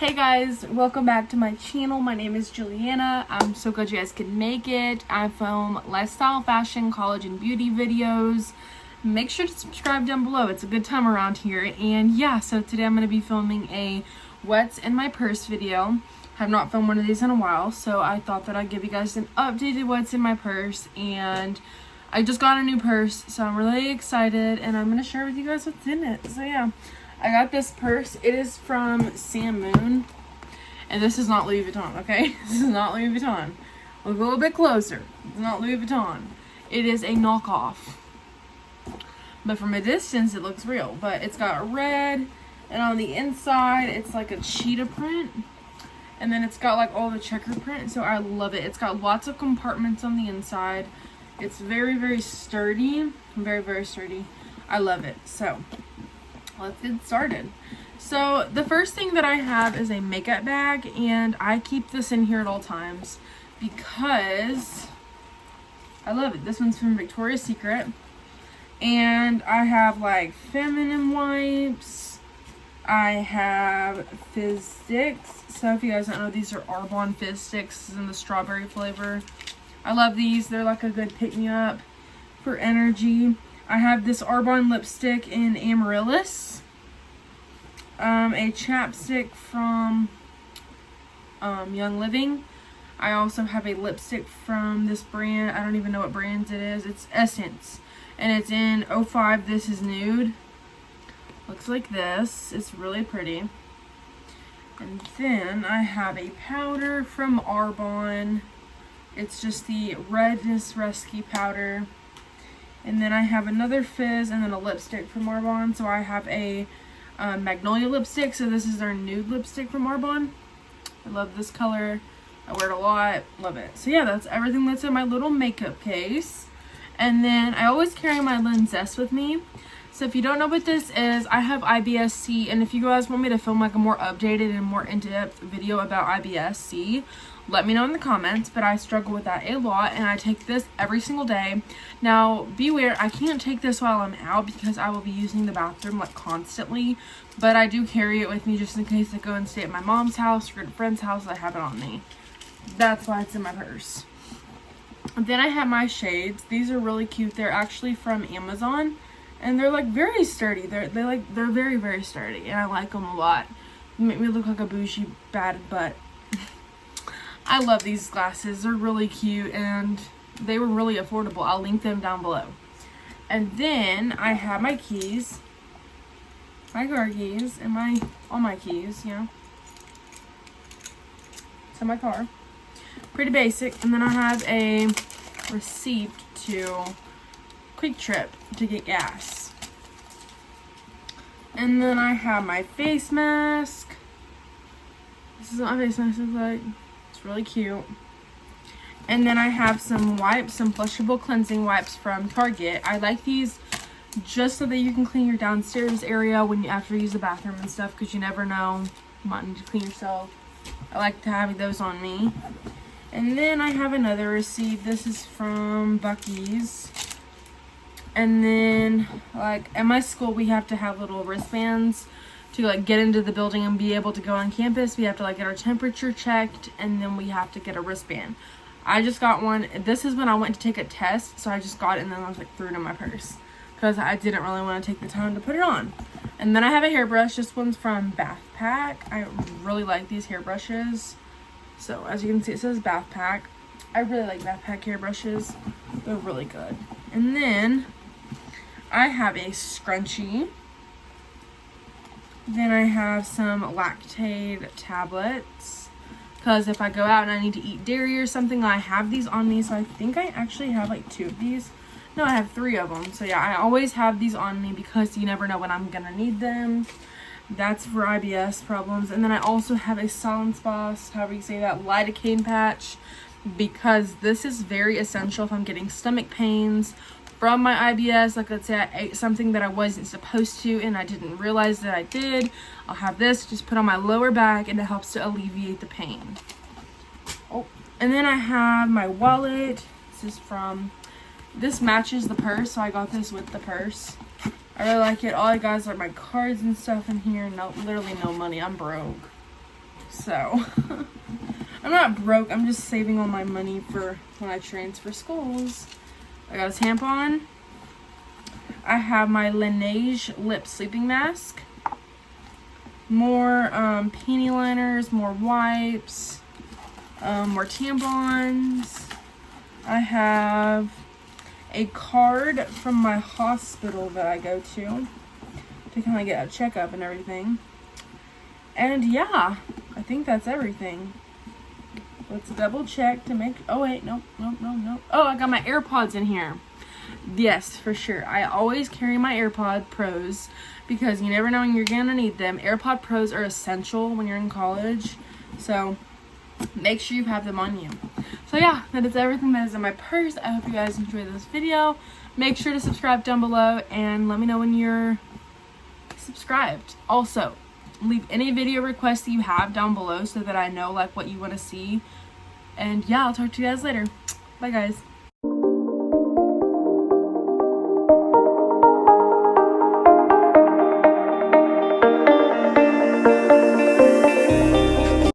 Hey guys, welcome back to my channel. My name is Juliana. I'm so glad you guys could make it. I film lifestyle, fashion, college, and beauty videos. Make sure to subscribe down below. It's a good time around here. And yeah, so today I'm going to be filming a what's in my purse video. Have not filmed one of these in a while, so I thought that I'd give you guys an updated what's in my purse. And I just got a new purse, so I'm really excited, and I'm going to share with you guys what's in it. So yeah. I got this purse. It is from Sam Moon. And this is not Louis Vuitton, okay? This is not Louis Vuitton. Look a little bit closer. It's not Louis Vuitton. It is a knockoff. But from a distance, it looks real. But it's got red. And on the inside, it's like a cheetah print. And then it's got like all the checker print. So I love it. It's got lots of compartments on the inside. It's very, very sturdy. Very, very sturdy. I love it. So let's get started. So the first thing that I have is a makeup bag, and I keep this in here at all times because I love it. This one's from Victoria's Secret, and I have like feminine wipes. I have fizz sticks. So if you guys don't know, these are Arbonne fizz sticks in the strawberry flavor. I love these. They're like a good pick-me-up for energy. I have this Arbonne lipstick in Amaryllis. A chapstick from Young Living. I also have a lipstick from this brand. I don't even know what brand it is. It's Essence. And it's in 05. This is nude. Looks like this. It's really pretty. And then I have a powder from Arbonne. It's just the Redness Rescue powder. And then I have another fizz and then a lipstick from Arbonne. So I have a Magnolia lipstick. So this is their nude lipstick from Arbonne. I love this color. I wear it a lot. Love it. So yeah, that's everything that's in my little makeup case. And then I always carry my Linzess with me. So if you don't know what this is, I have IBS-C. And if you guys want me to film like a more updated and more in-depth video about IBS-C, let me know in the comments. But I struggle with that a lot, and I take this every single day. Now, beware, I can't take this while I'm out because I will be using the bathroom like constantly. But I do carry it with me just in case I go and stay at my mom's house or at a friend's house. I have it on me. That's why it's in my purse. And then I have my shades. These are really cute. They're actually from Amazon. And they're like very sturdy. They're very, very sturdy. And I like them a lot. They make me look like a bougie bad butt. I love these glasses. They're really cute and they were really affordable. I'll link them down below. And then I have my keys. My car keys and all my keys, you know. So my car. Pretty basic. And then I have a receipt to Quick Trip to get gas. And then I have my face mask. This is what my face mask looks like. It's really cute. And then I have some wipes, some flushable cleansing wipes from Target. I like these just so that you can clean your downstairs area when you after you use the bathroom and stuff, because you never know, you might need to clean yourself. I like to have those on me. And then I have another receipt. This is from Buc-ee's. And then, like, at my school, we have to have little wristbands to, like, get into the building and be able to go on campus. We have to, like, get our temperature checked, and then we have to get a wristband. I just got one. This is when I went to take a test, so I just got it, and then I was, like, threw it in my purse because I didn't really want to take the time to put it on. And then I have a hairbrush. This one's from Bath Pack. I really like these hairbrushes. So, as you can see, it says Bath Pack. I really like Bath Pack hairbrushes. They're really good. And then I have a scrunchie. Then I have some Lactaid tablets. Because if I go out and I need to eat dairy or something, I have these on me. So I think I actually have like 2 of these. No, I have 3 of them. So yeah, I always have these on me because you never know when I'm going to need them. That's for IBS problems. And then I also have a Salenspas, however you say that, lidocaine patch. Because this is very essential if I'm getting stomach pains from my IBS. Like, let's say I ate something that I wasn't supposed to and I didn't realize that I did. I'll have this just put on my lower back and it helps to alleviate the pain. Oh, and then I have my wallet. This matches the purse, so I got this with the purse. I really like it. All I got is like my cards and stuff in here. No, literally no money. I'm broke. So I'm not broke. I'm just saving all my money for when I transfer schools. I got a tampon. I have my Laneige lip sleeping mask. More panty liners, more wipes, more tampons. I have a card from my hospital that I go to kind of get a checkup and everything. And yeah, I think that's everything. Let's double check to make, oh wait, nope. Oh, I got my AirPods in here. Yes, for sure. I always carry my AirPod Pros because you never know when you're gonna need them. AirPod Pros are essential when you're in college, so make sure you have them on you. So yeah, that is everything that is in my purse. I hope you guys enjoyed this video. Make sure to subscribe down below and let me know when you're subscribed. Also, leave any video requests that you have down below so that I know like what you want to see. And yeah, I'll talk to you guys later. Bye guys.